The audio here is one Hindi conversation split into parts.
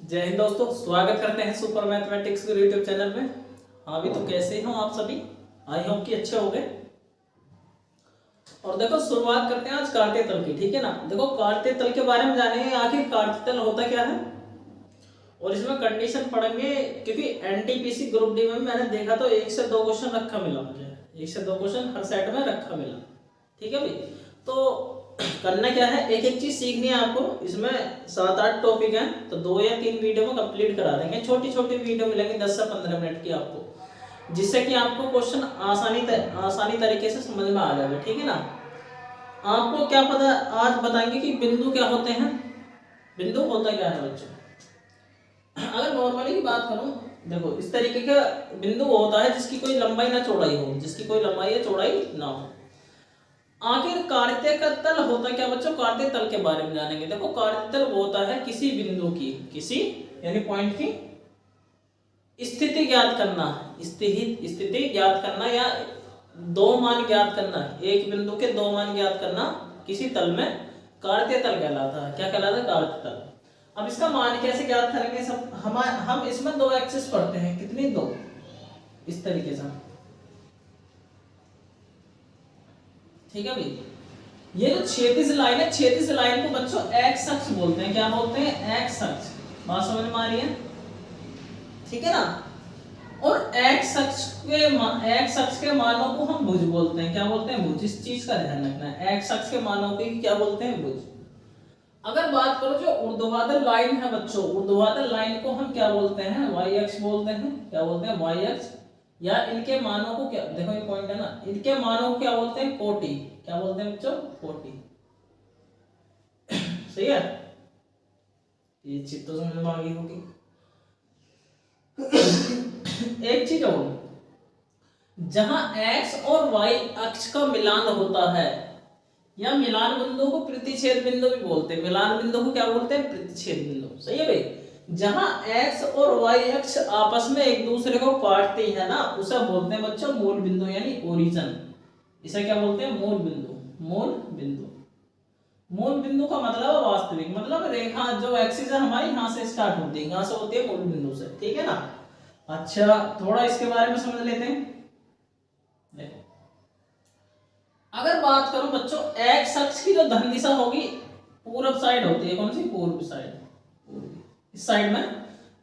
जय हिंद दोस्तों, स्वागत करते हैं सुपर मैथमेटिक्स के यूट्यूब चैनल में। हाँ भी तो कैसे हो आप सभी? आई होप कि अच्छे हो गए। और देखो शुरुआत करते हैं आज कार्तीय तल की, ठीक है ना। देखो कार्तीय तल के बारे में जानेंगे, आखिर कार्तीय तल होता क्या है और इसमें कंडीशन पढ़ेंगे। क्योंकि एनटीपीसी ग्रुप डी में मैंने देखा तो 1 से 2 क्वेश्चन रखा मिला मुझे, 1 से 2 क्वेश्चन हर सेट में रखा मिला, ठीक है भाई। तो करना क्या है, एक एक चीज सीखनी है आपको। इसमें 7-8 टॉपिक हैं, तो 2 या 3 वीडियो में कंप्लीट करा देंगे। छोटी छोटी वीडियो मिलेंगी 10 से 15 मिनट की आपको, जिससे कि आपको क्वेश्चन आसानी तरीके से समझ में आ जाएगा, ठीक है ना। आपको क्या पता, आज बताएंगे कि बिंदु क्या होते हैं। बिंदु होता क्या है बच्चों? अगर नॉर्मली की बात करूं, देखो इस तरीके का बिंदु होता है जिसकी कोई लंबाई ना चौड़ाई हो, जिसकी कोई लंबाई या चौड़ाई ना हो। आखिर कार्तीय का तल होता क्या बच्चों? कार्तीय तल के बारे में जानेंगे। देखो कार्तीय तल वो होता है किसी बिंदु की, किसी यानी पॉइंट की स्थिति ज्ञात करना, स्थिति ज्ञात करना या 2 मान ज्ञात करना, एक बिंदु के 2 मान ज्ञात करना किसी तल में कार्तीय तल कहलाता है। क्या कहलाता है? कार्तीय तल। अब इसका मान कैसे ज्ञात करेंगे? सब हम इसमें 2 एक्सिस पढ़ते हैं। कितनी? 2। इस तरीके से, ठीक है भाई। ये जो क्षैतिज लाइन है, क्षैतिज लाइन को बच्चों एक्स अक्ष बोलते हैं। क्या बोलते हैं? एक्स अक्ष। बात समझ में आ रही है? ठीक है ना। और एक्स अक्ष के मानों को हम भुज बोलते हैं। क्या बोलते हैं? भुज। इस चीज का ध्यान रखना है, एक्स अक्ष के मानों को क्या बोलते हैं? भुज। अगर बात करो जो ऊर्ध्वाधर लाइन है बच्चों, ऊर्ध्वाधर लाइन को हम क्या बोलते हैं? वाई अक्ष बोलते हैं। क्या बोलते हैं? वाई अक्ष। या इनके मानों को क्या, देखो ये पॉइंट है ना, इनके मानों को क्या बोलते हैं? कोटि। क्या बोलते हैं बच्चों? कोटि। सही है, ये चीज तो समझ में आ गई होगी। एक चीज और, जहां एक्स और वाई अक्ष का मिलान होता है, या मिलान बिंदु को प्रतिच्छेद बिंदु भी बोलते हैं। मिलान बिंदु को क्या बोलते हैं? प्रतिच्छेद बिंदु। सही है भाई। जहां एक्स और वाई अक्ष आपस में एक दूसरे को काटते हैं ना, उसे बोलते हैं बच्चों मूल बिंदु, यानी ओरिजिन। इसे क्या बोलते हैं? मूल बिंदु। मूल बिंदु। मूल बिंदु का मतलब है वास्तविक, मतलब रेखा जो एक्सिस है हमारी यहां से स्टार्ट होती है, यहां से होती है मूल बिंदु से, ठीक है ना। अच्छा, थोड़ा इसके बारे में समझ लेते हैं। देखो अगर बात करो बच्चों, एक्स अक्ष की जो धन दिशा होगी पूर्व साइड होती है। कौन सी? पूर्व साइड। इस साइड में,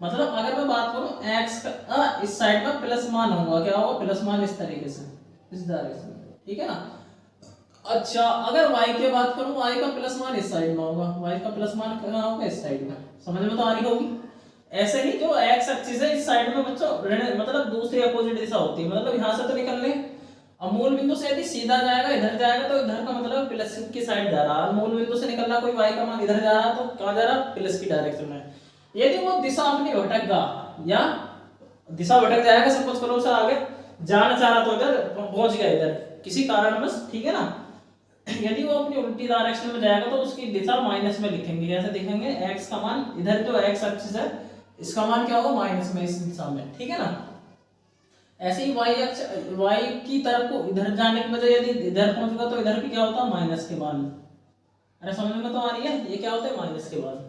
मतलब अगर मैं बात करूं एक्स का, इस साइड में प्लस मान होगा। क्या होगा? प्लस मान। इस तरीके से, इस डायरेक्शन में, ठीक है ना। अच्छा, अगर y की बात करूं, y का प्लस मान इस साइड में होगा, y का प्लस मान कहां होगा? इस साइड में। समझ में तो आ रही होगी। ऐसे ही जो x एक्सिस है इस साइड में बच्चों मतलब दूसरी अपोजिट दिशा होती है। मतलब यहां से तो निकलने, अब मूल बिंदु से यदि सीधा जाएगा, इधर जाएगा, तो इधर का मतलब प्लस की साइड जा रहा है। मूल बिंदु से निकल रहा कोई y का मान इधर जा रहा, तो कहां जा रहा? प्लस की डायरेक्शन में। यदि वो दिशा अपनी भटकगा या दिशा भटक जाएगा, सपोज करो उसे आगे जाना चाह रहा तो इधर पहुंच गया इधर किसी कारणवश, ठीक है ना। यदि वो अपनी उल्टी डायरेक्शन में जाएगा तो उसकी दिशा माइनस में लिखेंगे। कैसे लिखेंगे? x का मान, इधर जो x एक्सिस है इसका मान क्या होगा? माइनस में, इस दिशा में, ठीक है ना। ऐसे ही y अक्ष, y की तरफ को इधर जाने की बजाय यदि इधर पहुंचेगा तो इधर भी क्या होता है? माइनस के मान। अरे समझ में तो आ रही है? ये क्या होता है? माइनस के मान।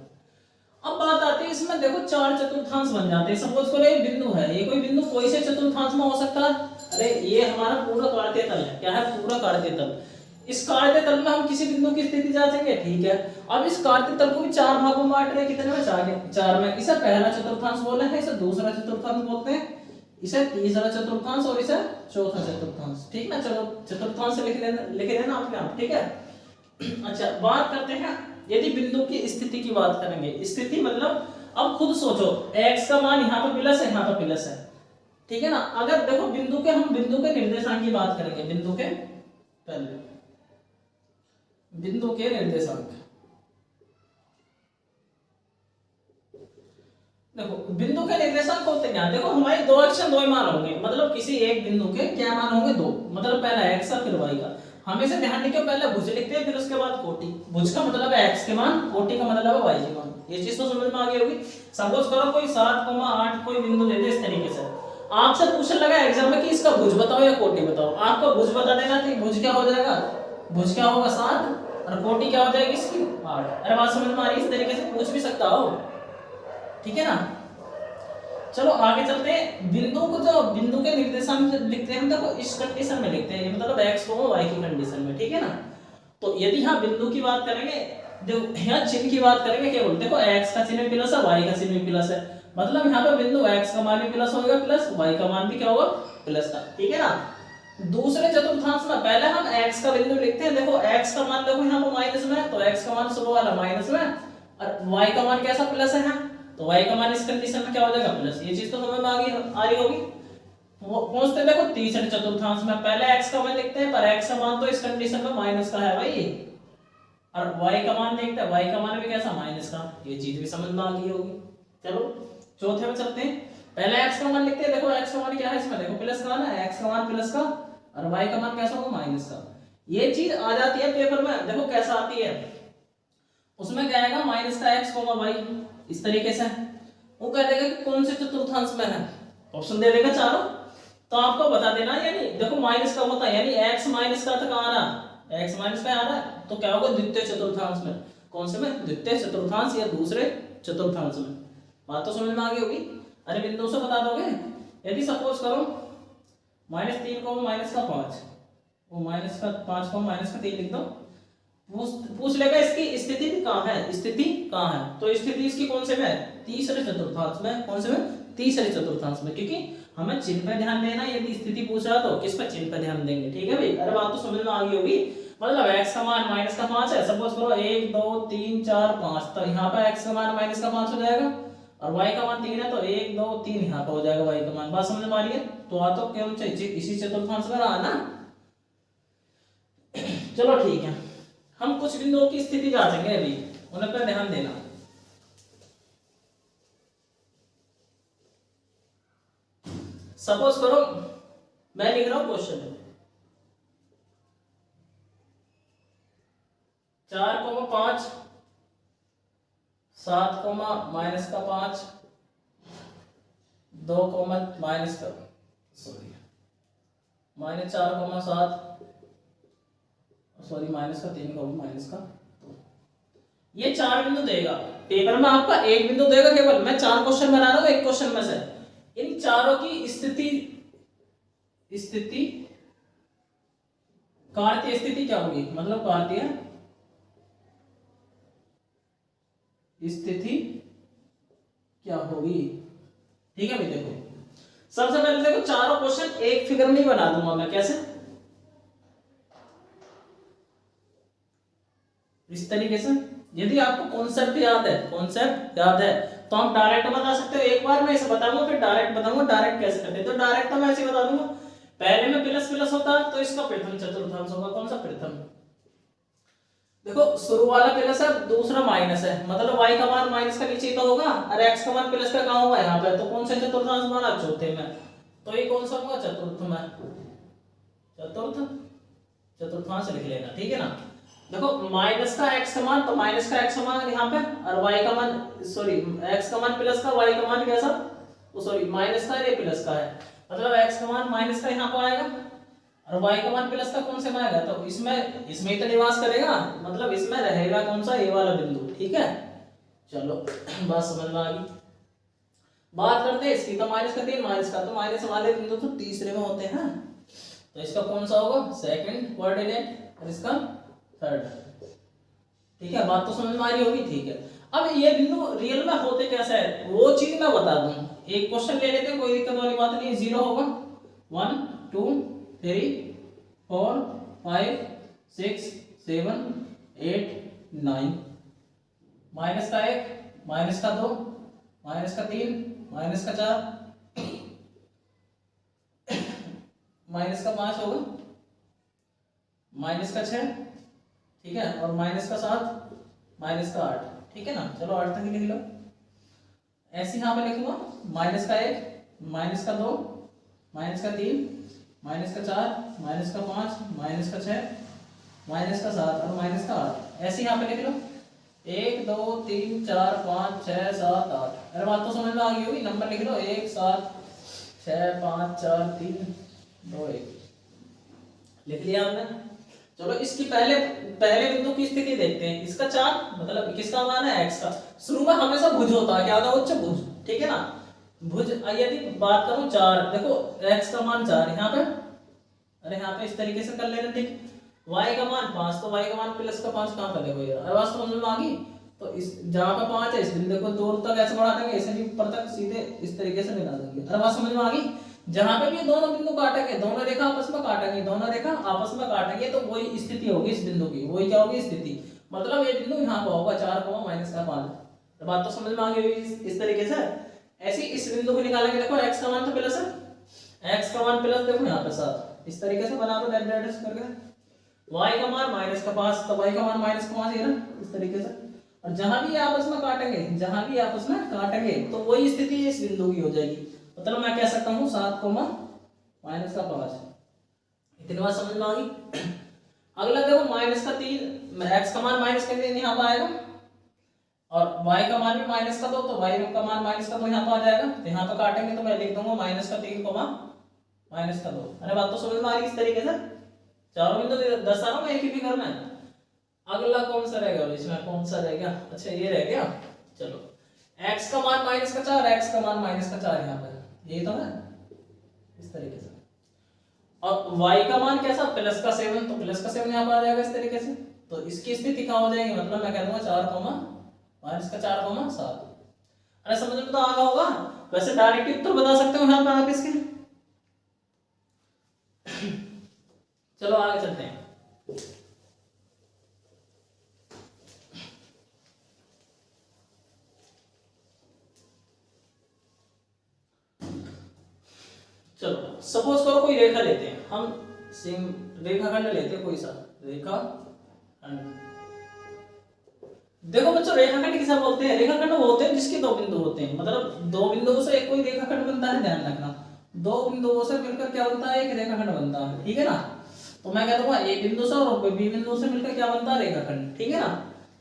अब बात आती है इसमें, देखो 4 चतुर्थांश बन जाते हैं। सपोज करो ये बिंदु है, ये कोई बिंदु कोई से चतुर्थांश में हो सकता है। अरे ये हमारा पूरा कार्तीय तल है। क्या है? पूरा कार्तीय तल। इस कार्तीय तल में हम किसी बिंदु की स्थिति जांचेंगे, ठीक है। अब इस कार्तीय तल को भी 4 भागों में बांट रहे हैं। कितने में? 4 में। इसे पहला चतुर्थांश बोले हैं, इसे दूसरा चतुर्थांश बोलते हैं, इसे तीसरा चतुर्थांश और इसे चौथा चतुर्थांश, ठीक ना। चलो चतुर्थांश लिख लेना अपने आप, ठीक है। अच्छा, बात करते हैं यदि बिंदु की स्थिति की बात करेंगे। स्थिति मतलब अब खुद सोचो, x का मान यहाँ पे प्लस है, यहाँ पे प्लस है, ठीक है ना। अगर देखो हम बिंदु के निर्देशांक की बात करेंगे। बिंदु के पहले बिंदु के निर्देशांक, देखो बिंदु के निर्देशांक होते क्या? देखो हमारे 2 अक्ष 2 मान होंगे, मतलब किसी एक बिंदु के क्या मान होंगे? 2। मतलब पहला x का फिर y का। हमेशा ध्यान रखिए, पहले भुज लिखते हैं फिर उसके बाद कोटि। भुज का मतलब है x के मान, कोटि का मतलब है y के मान। ये चीज तो समझ में आ गई होगी। सपोज करो कोई 7,8 कोई बिंदु दे दे इस तरीके से, आपसे पूछने लगा एग्जाम में कि इसका भुज बताओ या कोटि बताओ। आपको भुज बता देगा तो भुज क्या हो जाएगा? भुज क्या होगा? 7, और कोटि क्या हो जाएगी इसकी? 8। अरे बात समझ में आ रही है? इस तरीके से पूछ भी सकता हो, ठीक है ना। चलो आगे चलते हैं। बिंदु को जो बिंदु के निर्देशांक लिखते हैं हम, देखो इस कंडीशन में लिखते हैं, मतलब x को y की कंडीशन में, ठीक है ना। तो यदि यहाँ बिंदु की बात करेंगे, जो यहाँ चिन्ह की बात करेंगे, क्या बोलते हैं, देखो x का चिन्ह प्लस है, y का चिन्ह प्लस है, मतलब यहाँ पे बिंदु x का मान भी प्लस होगा, प्लस y का मान भी क्या होगा, प्लस का, ठीक है ना। दूसरे चतुर्थांश में पहले हम x का बिंदु लिखते हैं, देखो x का मान देखो यहाँ पर माइनस में है, तो x का मान शुरू वाला माइनस में, और y का मान कैसा, प्लस है, तो y का मान इस कंडीशन में क्या हो जाएगा, प्लस। ये चीज तो समझ में आ रही होगी। पहुंचते देखो तीसरे चतुर्थांश में, पहले x का मान लिखते हैं, पर x का मान तो इस कंडीशन में माइनस का है भाई, और y का मान देखते हैं, y का मान भी कैसा, माइनस का। ये चीज भी समझ में आ गई होगी। चलो चौथे में चलते हैं। पहले x का मान लिखते हैं, देखो x का मान क्या है इसमें, देखो प्लस का ना, x का मान प्लस का, और y का मान कैसा होगा, माइनस का। ये चीज आ जाती है पेपर में, देखो कैसा आती है, उसमें क्या आएगा, माइनस का x, y, इस तरीके से। वो कह देगा कि कौन से चतुर्थांश में है, ऑप्शन दे देगा चारों, तो आपको बता देना। यानी देखो माइनस का होता है, यानी x माइनस का तो कहाँ आ रहा, x माइनस का आ रहा है, तो क्या होगा, द्वितीय चतुर्थांश में। कौन से में, द्वितीय चतुर्थांश या दूसरे चतुर्थांश में। बात तो समझ में आ गई होगी। अरे बिंदु से बता दोगे, यदि सपोज करो -3 को -5, वो -5 को -3 लिख दो, पूछ लेगा इसकी स्थिति कहाँ है, स्थिति कहाँ है, तो स्थिति इसकी कौन से में है, तीसरे चतुर्थांश में। कौन से में, तीसरे चतुर्थांश में, क्योंकि हमें चिन्ह पे ध्यान देना है। यदि स्थिति पूछ रहा तो किस पर, चिन्ह पे ध्यान देंगे, ठीक है भाई। अरे बात तो समझ में आ गई होगी। मतलब x का मान -5 है, सपोज करो 1 2 3 4 5, तो यहाँ पे x का मान -5 हो जाएगा, और y का मान 3 है, तो 1 2 3 यहाँ पे हो जाएगा y का मान। बात समझ में आ रही है। तो आ तो कौन सा, इसी चतुर्थांश में रहा ना। चलो ठीक है, हम कुछ बिंदुओं की स्थिति जांचेंगे अभी, उन पर ध्यान देना। सपोज करो मैं लिख रहा हूं क्वेश्चन में 4,5 7,-5 2, सॉरी -4,7 सॉरी -3, ये 4 बिंदु देगा। पेपर में आपका एक बिंदु देगा केवल, मैं 4 क्वेश्चन बना रहा हूं एक क्वेश्चन में से। इन चारों की स्थिति कार्तीय स्थिति क्या होगी, मतलब कार्तीय स्थिति क्या होगी, ठीक है भाई। देखो सबसे पहले देखो, चारों क्वेश्चन एक फिगर में ही बना दूंगा मैं, कैसे, इस तरीके से। यदि आपको कॉन्सेप्ट याद है तो हम डायरेक्ट बता सकते हो। एक बार मैं इसे बताऊंगा, फिर डायरेक्ट बताऊंगा डायरेक्ट कैसे करते हैं। तो डायरेक्ट तो मैं ऐसे बता दूंगा, पहले में प्लस प्लस होता है, तो इसका प्रथम चतुर्थांश होगा। कौन सा, प्रथम। देखो शुरू वाला प्लस है, दूसरा माइनस है, मतलब y का मान माइनस का नीचे तो होगा, और x का मान प्लस का कहां होगा, यहाँ पे। तो कौन सा चतुर्थांश बना, चौथे में। तो ये कौन सा होगा, चतुर्थ में, चतुर्थांश लिख लेना, ठीक है ना। देखो माइनस का x का मान, तो माइनस का x का मान यहाँ पे, और y का मान, सॉरी x का मान प्लस का, y का मान कैसा, वो सॉरी माइनस का, ये प्लस का है, मतलब x का मान माइनस का यहाँ पर आएगा, और y का मान प्लस का कौन से में आएगा, तो इसमें ही तो निवास करेगा, मतलब इसमें रहेगा कौन सा, ये वाला बिंदु, ठीक है। चलो बात समझ में आ गई। बात करते हैं इसकी, तो -3 माइनस का, तो माइनस वाले बिंदु तो तीसरे में होते हैं, तो इसका कौन सा होगा, सेकंड कोऑर्डिनेट, और इसका थर्ड, ठीक है। बात तो समझ में आ रही होगी, ठीक है। अब ये बिंदु रियल में होते कैसे है, वो चीज मैं बता दूं। एक क्वेश्चन ले लेते हैं, कोई दिक्कत वाली बात नहीं है। 0 होगा, 1 2 3 4 5 6 7 8 9, माइनस का 1, माइनस का 2, माइनस का 3, माइनस का 4, माइनस का 5 होगा, माइनस का 6, ठीक है, और माइनस का 7, माइनस का 8, ठीक है ना। चलो 8 तक लिख लो। ऐसे यहाँ पे लिखूंगा, माइनस का 1, माइनस का 2, माइनस का 3, माइनस का 4, माइनस का 5, माइनस का 6, माइनस का 7, और माइनस का 8। ऐसे यहाँ पे लिख लो, 1 2 3 4 5 6 7 8। अरे बात तो समझ में आ गई होगी, नंबर लिख लो, 1 7 6 5 4 3 2 1, लिख लिया आपने। चलो इसकी पहले पहले बिंदु की स्थिति देखते हैं। इसका 4 मतलब किसका मान है x का। शुरू में हमेशा भुज होता है, क्या होता है उच्च भुज, ठीक है ना। भुज यदि बात करूं 4, देखो x का मान 4 यहाँ पे, अरे यहाँ पे इस तरीके से कर लेना, ठीक। y का मान 5, तो y का मान प्लस का 5 कहाँ पर देखो यार, अरे बात समझ में आ गई। तो इस जहाँ पे 5 है इस बिंदु को दूर तक ऐसे बढ़ा देंगे, ऐसे भी ऊपर तक सीधे इस तरीके से मिला देंगे। अरे बात समझ में आ गई। जहां पे भी दोनों बिंदु काटेंगे, दोनों रेखा आपस में काटेंगे, दोनों रेखा आपस में काटेंगे, तो वही स्थिति होगी इस बिंदु की, वही क्या होगी स्थिति, मतलब ये बिंदु यहाँ पर होगा 4 माइनस का 5। तो बात तो समझ में आ गई इस तरीके से। ऐसे इस बिंदु को निकालेंगे, देखो x का मान तो प्लस है, x का मान प्लस, देखो यहाँ पे 7, इस तरीके से बना दो डायरेक्ट करके। y का मान माइनस का 5, तो y का मान माइनस का 5 है ना, इस तरीके से। और जहां भी आपस में काटेंगे, जहां भी आपस में काटेंगे, तो वही स्थिति इस बिंदु की हो जाएगी। मतलब मैं कह सकता हूँ 7 माइनस का 5। इतनी बात समझ में आ गई। अगला देखो माइनस का 3, x का मान माइनस का 3 यहाँ पर आएगा, और y का मान भी माइनस का 2, तो y का मान माइनस का 2 यहाँ पर आ जाएगा। तो यहाँ पर काटेंगे तो मैं लिख दूंगा माइनस का 3 माइनस का 2। अरे बात तो समझ में आ रही इस तरीके से। चारों बिंदु दस आ रहा हूँ एक ही फिगर में। अगला कौन सा रहेगा इसमें, कौन सा रहेगा, अच्छा ये रह गया। चलो x का मान माइनस का 4, x का मान माइनस का 4 यहाँ पर, यही तो है इस तरीके से। और y का मान कैसा, प्लस का 7, तो प्लस का 7 यहाँ पर आ जाएगा इस तरीके से। तो इसकी स्थिति कहाँ हो जाएगी, मतलब मैं कह दूंगा 4 माइनस का 4 7। अरे समझ में तो आ गया होगा। वैसे डायरेक्ट उत्तर बता सकते हो यहाँ पर आप इसके। चलो आगे चलते हैं। चलो सपोज करो कोई रेखा लेते हैं हम, सेम रेखाखंड लेते हैं, कोई सा रेखाखंड। देखो बच्चों रेखाखंड किसे बोलते हैं, रेखाखंड वो होते हैं जिसके 2 बिंदु होते हैं, मतलब 2 बिंदुओं से एक कोई रेखाखंड बनता है, ध्यान रखना। 2 बिंदुओं से मिलकर क्या बनता है, एक रेखाखंड बनता है, ठीक है ना। तो मैं कह दूंगा ए बिंदु से और बी बिंदु से मिलकर क्या बनता है, रेखाखंड, ठीक है ना।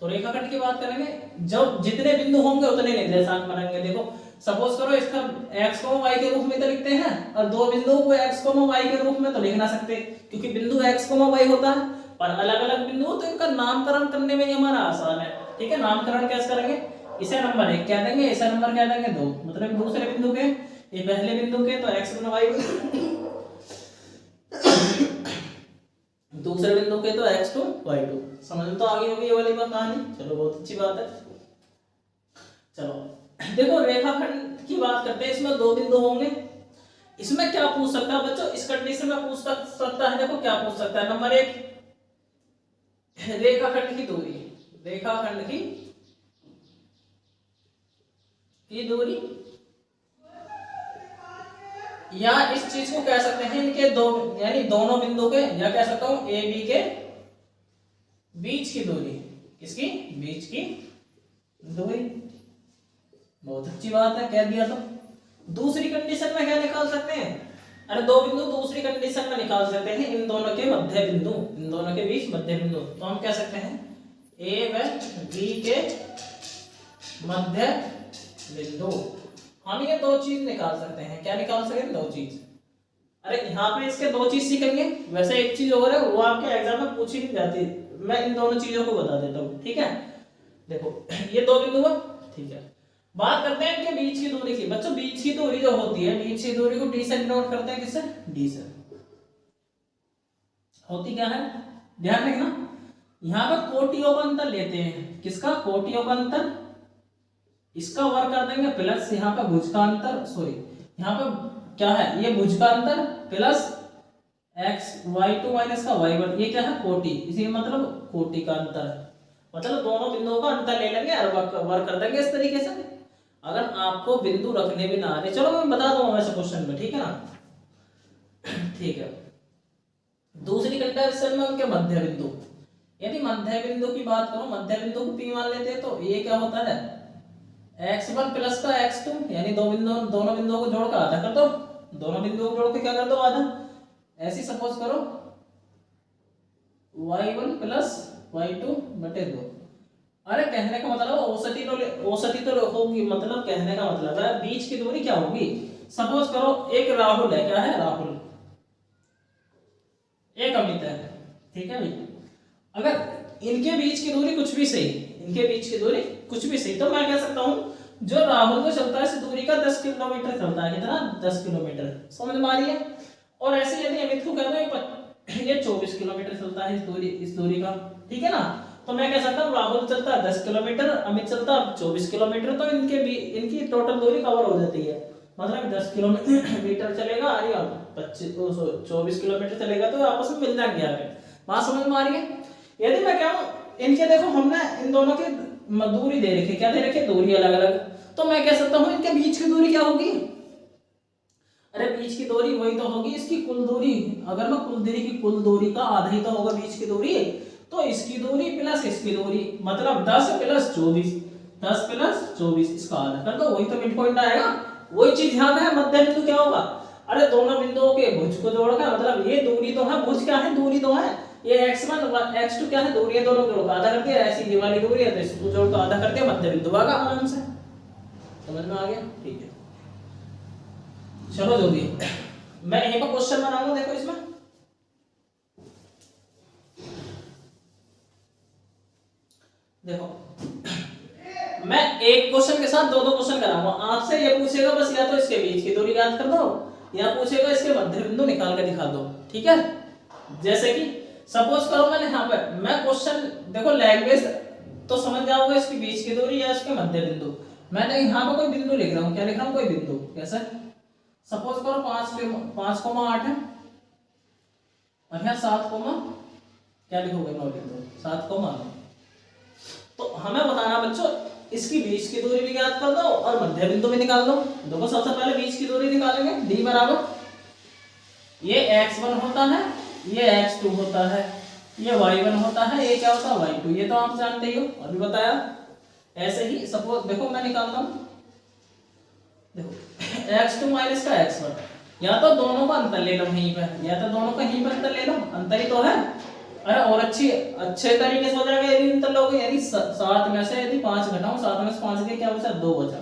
तो रेखाखंड की बात करेंगे, जब जितने बिंदु होंगे उतने निर्देशांक बनेंगे। देखो सपोज करो इसका x को y के रूप में तो लिखते हैं, और 2 बिंदुओं को x को y के रूप में तो लिख ना सकते, क्योंकि बिंदु x को y होता है। पर अलग अलग बिंदु तो इनका नामकरण करने में हमारा आसान है, ठीक है। नामकरण कैसे करेंगे, इसे नंबर 1 कह देंगे, इसे नंबर कह देंगे 2, मतलब दूसरे बिंदु के, ये पहले बिंदु के तो x y, दूसरे बिंदु के तो x2 y2। समझ में तो आ गई होगी ये वाली बात कहानी। चलो बहुत अच्छी बात है। चलो देखो रेखाखंड की बात करते हैं, इसमें 2 बिंदु होंगे। इसमें क्या पूछ सकता है बच्चों, इस कंडीशन में पूछ सकता है, देखो क्या पूछ सकता है। नंबर 1 रेखाखंड की दूरी, रेखाखंड की दूरी, या इस चीज को कह सकते हैं इनके दो, यानी दोनों बिंदु के, या कह सकता हूं ए बी के बीच की दूरी, किसकी, बीच की दूरी। बहुत अच्छी बात है, कह दिया। तो दूसरी कंडीशन में क्या निकाल सकते हैं, अरे 2 बिंदु दूसरी कंडीशन में निकाल सकते हैं, इन दोनों के मध्य बिंदु, इन दोनों के बीच मध्य बिंदु। तो हम कह सकते हैं ए व बी के मध्य बिंदु। हम ये 2 चीज निकाल सकते हैं, क्या निकाल सकते हैं, 2 चीज। अरे यहाँ पे इसके 2 चीज सीखेंगे, वैसे एक चीज और है वो आपके एग्जाम में पूछी नहीं जाती, मैं इन दोनों चीजों को बता देता हूँ, ठीक है। देखो ये 2 बिंदु है, ठीक है। बात करते हैं इनके बीच की दूरी की। बच्चों बीच की दूरी जो होती है, बीच की दूरी को डी से डिनोट करते हैं, किससे, डी से। होती क्या है, ध्यान रखना, यहाँ पर कोटियों का अंतर लेते हैं, किसका, कोटियों का अंतर। इसका वर्ग कर देंगे प्लस यहाँ पे भुज का अंतर, सॉरी यहाँ पे क्या है, ये भुज का अंतर प्लस x y2 माइनस का y1, ये क्या है, कोटि, इसी मतलब कोटि का अंतर, मतलब दोनों बिंदुओं का अंतर ले लेंगे और वर्ग कर देंगे इस तरीके से। अगर आपको बिंदु रखने भी ना आ रहे, चलो मैं बता दूंगा वैसे क्वेश्चन में, ठीक है ना, ठीक है। दूसरी कंडीशन में उनके मध्य बिंदु, यदि मध्य बिंदु की बात करो, मध्य बिंदु को P मान लेते हैं, तो ये क्या होता है, x1 प्लस का x2, यानी दोनों बिंदुओं को जोड़ कर आधा कर दो, दोनों बिंदुओं को जोड़ के क्या कर दो, आधा। ऐसी सपोज करो y1 प्लस y2 बटे 2। अरे कहने का मतलब औसती तो होगी, मतलब कहने का मतलब है बीच की दूरी क्या होगी। सपोज करो एक राहुल है, क्या है, राहुल, एक अमित है, ठीक है भाई। अगर इनके बीच की दूरी कुछ भी सही, इनके बीच की दूरी कुछ भी सही, तो मैं कह सकता हूँ जो राहुल को चलता है इस दूरी का 10 किलोमीटर चलता है। कितना? 10 किलोमीटर। समझ में आ रही है? और ऐसे यदि अमित को कहते हैं ये 24 किलोमीटर चलता है इस दूरी का, ठीक है ना। तो मैं कह सकता हूँ राहुल चलता है 10 किलोमीटर, अमित चलता है 24 किलोमीटर, तो इनकी टोटल दूरी कवर हो जाती है। मतलब 10 किलोमीटर चलेगा और 24 किलोमीटर चलेगा, तो आपस में मिल जाएंगे आगे। बात समझ में आ रही है? यदि मैं कहूँ इनके, देखो हमने इन दोनों की दूरी दे रखी, क्या दे रखी? दूरी अलग अलग। तो मैं कह सकता हूँ इनके बीच की दूरी क्या होगी? अरे बीच की दूरी वही तो होगी इसकी कुल दूरी। अगर मैं कुल दूरी का आधा ही तो होगा बीच की दूरी, तो इसकी दूरी प्लस इसकी दूरी, मतलब 10 प्लस 24, 10 प्लस 24 इसका आधा कर दो, वही तो मिड पॉइंट आएगा। वही चीज ध्यान है, मध्य बिंदु क्या होगा? अरे दोनों बिंदुओं के भुज को जोड़कर, मतलब ये दूरी तो है, भुज क्या है? दूरी तो है। ये x1 x2 क्या है? दूरी है, दोनों जोड़ आधा कर दिया, ऐसी ये वाली दूरी है तो इसको जोड़ कर आधा कर दिया, मध्य बिंदु आ गया आराम से। समझ में आ गया? ठीक है, चलो जो भी मैं यहीं पर क्वेश्चन बनाऊंगा। देखो इसमें देखो, मैं एक क्वेश्चन के साथ दो क्वेश्चन कराऊंगा आपसे। ये पूछेगा बस या तो इसके बीच की दूरी याद कर दो, या पूछेगा इसके मध्य बिंदु निकाल के दिखा दो। ठीक है, जैसे कि सपोज करो मैंने यहाँ पे, मैं क्वेश्चन देखो लैंग्वेज तो समझ जाओगे, इसके बीच की दूरी या इसके मध्य बिंदु। मैंने यहाँ पे कोई बिंदु लिख रहा हूँ, क्या लिख रहा हूँ? कोई बिंदु। कैसे? सपोज करो 5,8 है और यहाँ 7, क्या लिखोगे? 9 बिंदु, 7,9। तो हमें बताना बच्चों इसकी बीच की दूरी भी ज्ञात कर दो और मध्य बिंदु भी निकाल दो। देखो सबसे पहले बीच की दूरी निकालेंगे। d बराबर ये x1 होता है, ये x2 होता है, ये y1 होता है, ये क्या होता है? y2। ये तो आप जानते ही हो, अभी बताया। ऐसे ही सपोज देखो मैं निकालता हूँ, देखो x2 माइनस का x1, या तो दोनों का अंतर ले लो यहीं पर, या तो दोनों का यहीं पर अंतर ले लो, अंतर ही तो है। अरे और अच्छे तरीके से हो जाएगा यदि इंटर लोगे। यदि 7 में से यदि 5 घटाऊं, 7 में से 5 के क्या बचा? 2 बचा,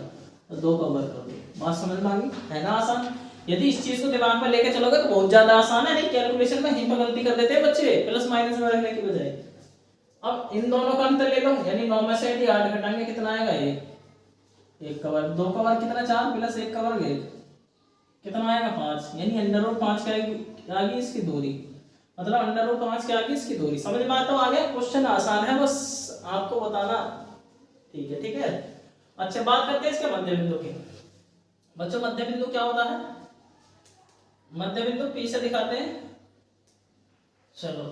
तो 2 का वर्ग कर दो। बात समझ में आ गई है ना? आसान। यदि इस चीज को दिमाग में लेके चलोगे तो बहुत ज्यादा आसान है। नहीं कैलकुलेशन में यहीं पर गलती कर देते हैं बच्चे, प्लस माइनस में रखने की बजाय। अब इन दोनों का अंतर ले लो, यानी 9 में से यदि 8 घटाएंगे कितना आएगा? 1 का वर्ग, 2 का वर्ग कितना? 4 प्लस 1 का वर्ग 1, कितना आएगा? 5। यानी √5 क्या आएगी इसकी दूरी, मतलब √5 क्या आएगी इसकी दूरी। समझ में आता? आ गया? क्वेश्चन आसान है, बस आपको बताना। ठीक है, ठीक है। अच्छा, बात करते हैं इसके मध्य बिंदु की। बच्चों मध्य बिंदु क्या होता है? मध्य बिंदु P से दिखाते हैं। चलो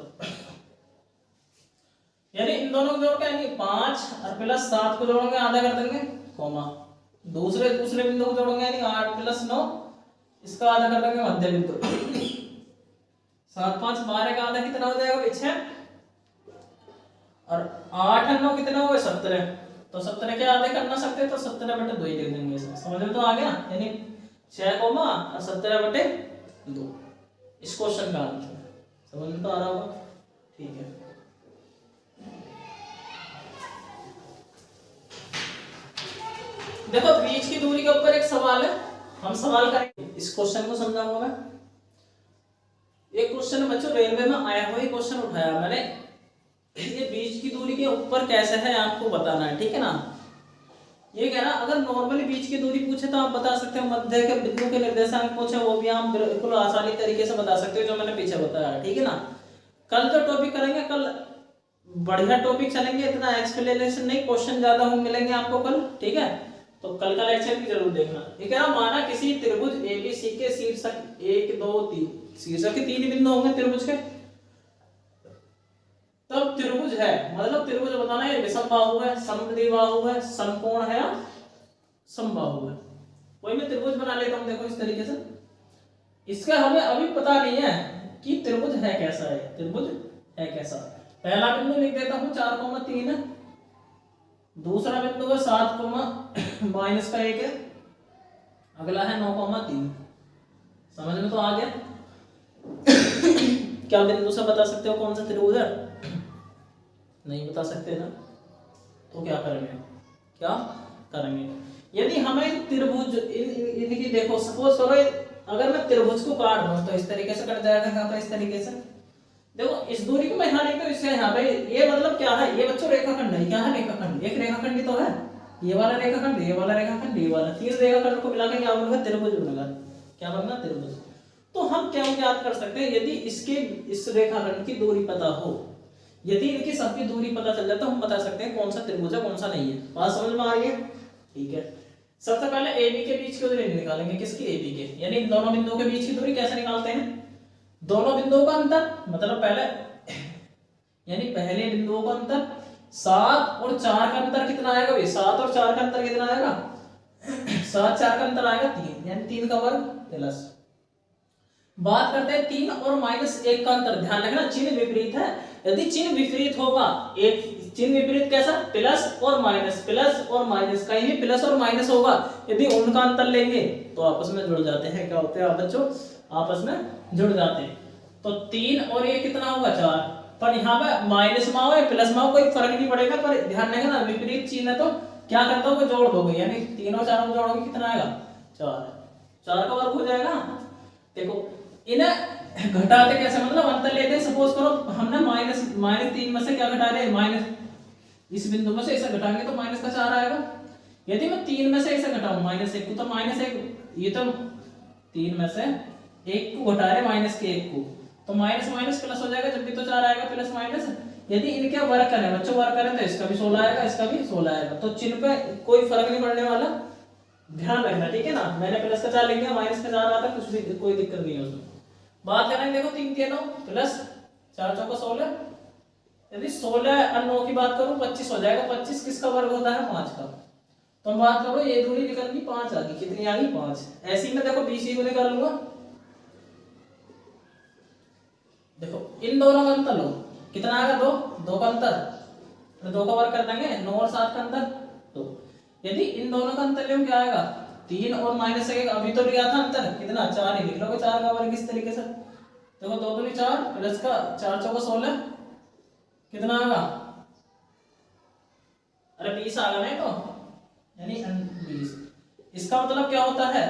यानी इन दोनों को जोड़ के, यानी 5 और प्लस 7 को जोड़ोगे आधा कर देंगे, कॉमा दूसरे बिंदु को जोड़ोगे यानी 8 प्लस 9, इसका आधा कर देंगे, मध्य बिंदु। 7 5 12 का आधा कितना हो जाएगा? 6। और 8 और 9 कितना होगा? 17। तो 17 के आधे कर ना सकते, तो 17/2 ही लिख देंगे इसे। समझ में तो आ गया? यानी 6 और 17/2 इस क्वेश्चन का आंसर। समझ में तो आ रहा होगा? ठीक है। देखो बीच की दूरी के ऊपर एक सवाल है, हम सवाल करेंगे, इस क्वेश्चन को समझाऊंगा मैं। एक क्वेश्चन बच्चों रेलवे में आया हुआ क्वेश्चन उठाया मैंने, ये बीच की दूरी के ऊपर कैसे है आपको बताना है। ठीक है ना? ये कह रहा अगर नॉर्मली बीच की दूरी पूछे तो आप बता सकते हो, मध्य के बिंदु के निर्देशांक पूछे वो भी आप बिल्कुल आसानी तरीके से बता सकते हो, जो मैंने पीछे बताया। ठीक है ना? कल जो टॉपिक करेंगे, कल बढ़िया टॉपिक चलेंगे, इतना एक्सप्लेनेशन नहीं, क्वेश्चन ज्यादा हम मिलेंगे आपको कल। ठीक है? तो कल का लेक्चर भी जरूर देखना। ये कह रहा माना किसी त्रिभुज ABC के शीर्षक 1 2 3, शीर्षक के 3 बिंदु होंगे त्रिभुज के, तब त्रिभुज है, मतलब त्रिभुज बताना है विषमबाहु है, समद्विबाहु है, समकोण है या समबाहु है। कोई मैं त्रिभुज बना लेता हूं, देखो इस तरीके से। इसका हमें अभी पता नहीं है कि त्रिभुज है कैसा है, त्रिभुज है कैसा। पहला बिंदु लिख देता हूं 4,3 है, दूसरा बिंदु है 7,-1 है, अगला है 9,3। समझ में तो आ गया? क्या बिंदु से बता सकते हो कौन सा त्रिभुज है? नहीं बता सकते ना, तो क्या करेंगे? क्या करेंगे? यदि हमें त्रिभुज इनकी देखो, सपोज करो अगर मैं त्रिभुज को काट दूं तो इस तरीके से कट जाएगा, क्या तो इस तरीके से। देखो इस दूरी को मैं यहाँ लिख दूं, इससे यहाँ पे ये मतलब क्या है, ये बच्चों रेखाखंड है। क्या है रेखाखंड, एक रेखाखंड ही तो है, ये वाला रेखाखंड, ये वाला रेखाखंड, ये वाला, तीन रेखाखंड को मिलाकर क्या बनेगा, त्रिभुज बनेगा। क्या बनेगा, त्रिभुज। तो हम क्या याद कर सकते हैं, यदि इसके इस रेखाखंड की दूरी पता हो, यदि इनकी सबकी दूरी पता चल जाए तो हम बता सकते हैं कौन सा त्रिभुज है कौन सा नहीं है। बात समझ में आ रही है? ठीक है। सबसे पहले AB के बीच की दूरी निकालेंगे, किसकी, AB के, यानी इन दोनों बिंदुओं के बीच की दूरी कैसे निकालते हैं, दोनों बिंदुओं का अंतर, मतलब पहले यानी पहले बिंदुओं का अंतर, 7 और 4 का अंतर कितना आएगा भाई, 7 और 4 का अंतर कितना आएगा 7 4 का अंतर आएगा 3, यानी 3 का वर्ग प्लस। बात करते हैं 3 और -1 का अंतर, ध्यान रखना चिन्ह विपरीत है, यदि चिन्ह विपरीत होगा, एक चिन्ह विपरीत कैसा, प्लस और माइनस, प्लस और माइनस, कहीं भी प्लस और माइनस होगा, यदि उनका अंतर लेंगे तो आपस में जुड़ जाते हैं। क्या होते हैं बच्चों, आपस में जुड़ जाते हैं। तो 3 और ये कितना होगा 4, पर यहाँ पे माइनस में हो या प्लस में हो कोई फर्क नहीं पड़ेगा, पर ध्यान रखना विपरीत चिन्ह है तो क्या करता हूँ, जोड़ दोगे, यानी 3 और 4 को जोड़ोगे कितना आएगा 4, 4 का वर्ग हो जाएगा। देखो इन्हें घटाते कैसे, मतलब अंतर लेते हैं, सपोज करो हमने -3 में से क्या घटा रहे हैं, माइनस, इस बिंदु में से इसे घटाएंगे तो माइनस का 4 आएगा। यदि मैं 3 में से इसे घटाऊं -1 को, तो -1, ये तो 3 में से 1 को घटा रहे माइनस के 1 को, तो माइनस माइनस प्लस हो जाएगा, जब भी तो 4 आएगा प्लस माइनस। यदि इनके वर्ग करें बच्चों, वर्ग करें तो इसका भी 16 आएगा, इसका भी 16 आएगा, तो चिन्ह पे कोई फर्क नहीं पड़ने वाला, ध्यान रखना, ठीक है ना। मैंने प्लस का 4 लिख दिया, माइनस का 4 आता, कुछ भी कोई दिक्कत नहीं है उसमें। बात करेंगे, देखो 3 3 9 प्लस 4 4 16, यदि 16 और 9 की बात करूं 25 हो जाएगा, 25 किसका वर्ग होता है 5 का। तो हम बात करो ये दूरी निकल गई 5 आ गई, कितनी आ गई 5। ऐसे ही मैं देखो BC को निकाल लूंगा, देखो इन दोनों का अंतर लो, कितना आएगा 2, 2 का अंतर, तो 2 का वर्ग कर देंगे, 9 और 7 का अंतर, तो यदि इन दोनों का अंतर ले क्या आएगा 3 और -1, अभी तो लिया था अंतर कितना 4 ही लिख लोगे, 4 का वर्ग इस तरीके से, देखो 2 दूनी 4 प्लस का 4 चौका 16, कितना आएगा, अरे 20 आ गया नहीं तो, यानी 20। इसका मतलब क्या होता है,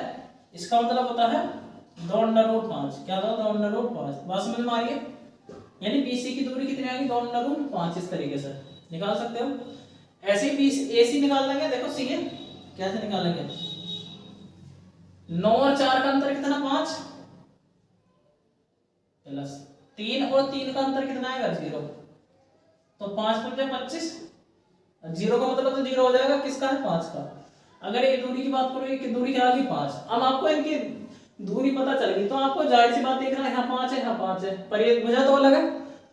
इसका मतलब होता है 2√5, क्या था 2√5, बात समझ में आ रही है। यानी BC की दूरी कितनी आएगी 2√5, इस तरीके से निकाल सकते हो। ऐसे ही AC निकाल लेंगे, देखो CA कैसे निकालेंगे, 9 और 4 का अंतर कितना 5, प्लस 3 और 3 का अंतर कितना आएगा 0, तो 5 × 25, 0 का मतलब तो 0 हो जाएगा, किसका है 5 का। अगर ये दूरी की बात करो, ये दूरी क्या आ गई 5, अब आपको इनकी दूरी पता चल गई तो आपको जाहिर सी बात देखना है, यहाँ 5 है यहाँ 5 है, पर ये भुजा तो अलग है,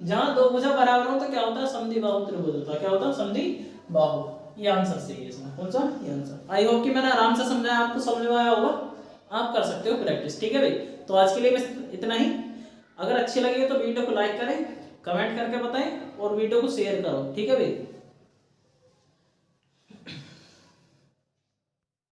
जहां दो भुजा बराबर हो तो क्या होता है समद्वि बाहु त्रिभुज होता है, क्या होता है समद्वि बाहु। ये आंसर सही है इसमें, कौन सा, ये आंसर। आई होप कि मैंने आराम से समझाया, आपको समझ में आया होगा, आप कर सकते हो प्रैक्टिस, ठीक है भाई। तो आज के लिए बस इतना ही, अगर अच्छी लगी तो वीडियो को लाइक करें, कमेंट करके बताएं और वीडियो को शेयर करो, ठीक है भाई।